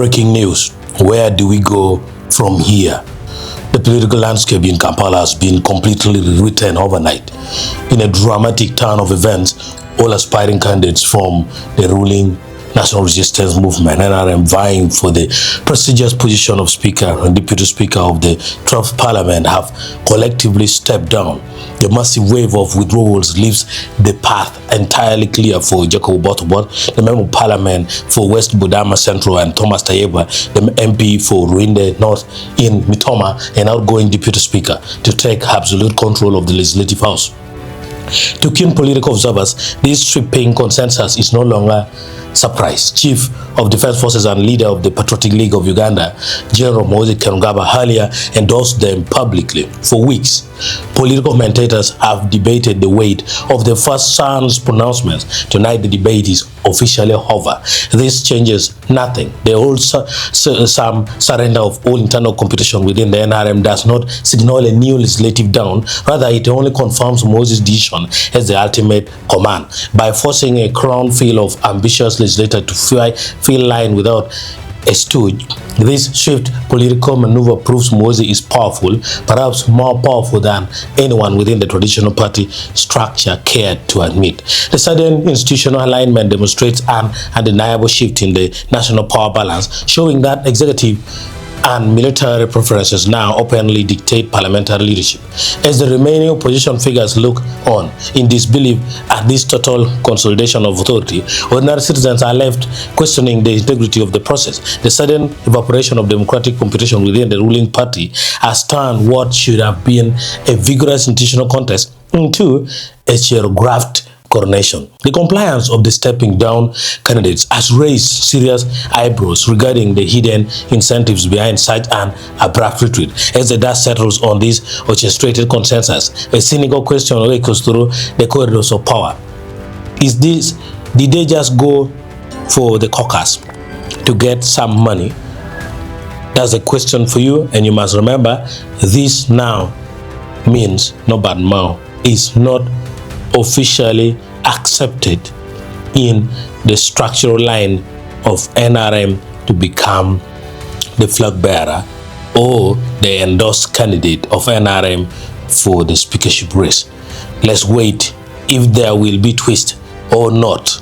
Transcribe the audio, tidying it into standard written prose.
Breaking news. Where do we go from here? The political landscape in Kampala has been completely rewritten overnight. In a dramatic turn of events, all aspiring candidates from the ruling National Resistance Movement, NRM, vying for the prestigious position of Speaker and Deputy Speaker of the 12th Parliament have collectively stepped down. The massive wave of withdrawals leaves the path entirely clear for Oboth, the Member of Parliament for West Budama Central, and Thomas Tayebwa, the MP for Ruinde North in Mitoma, an outgoing Deputy Speaker, to take absolute control of the Legislative House. To keen political observers, this sweeping consensus is no longer surprise. Chief of Defense Forces and leader of the Patriotic League of Uganda, General Muhoozi earlier endorsed them publicly. For weeks, political commentators have debated the weight of the first son's pronouncements. Tonight, the debate is officially over. This changes nothing. The old surrender of all internal competition within the NRM does not signal a new legislative dawn. Rather, it only confirms Moses' decision as the ultimate command. By forcing a crown field of ambitious legislator to feel line without a stooge, this swift political maneuver proves Muhoozi is powerful, perhaps more powerful than anyone within the traditional party structure cared to admit. The sudden institutional alignment demonstrates an undeniable shift in the national power balance, showing that executive and military preferences now openly dictate parliamentary leadership. As the remaining opposition figures look on in disbelief at this total consolidation of authority, ordinary citizens are left questioning the integrity of the process. The sudden evaporation of democratic competition within the ruling party has turned what should have been a vigorous institutional contest into a choreographed coronation. The compliance of the stepping down candidates has raised serious eyebrows regarding the hidden incentives behind such an abrupt retreat. As the dust settles on this orchestrated consensus, a cynical question echoes through the corridors of power. Did they just go for the caucus to get some money? That's a question for you, and you must remember this now means no bad mouth is not officially accepted in the structural line of NRM to become the flag bearer or the endorsed candidate of NRM for the speakership race. Let's wait if there will be twist or not.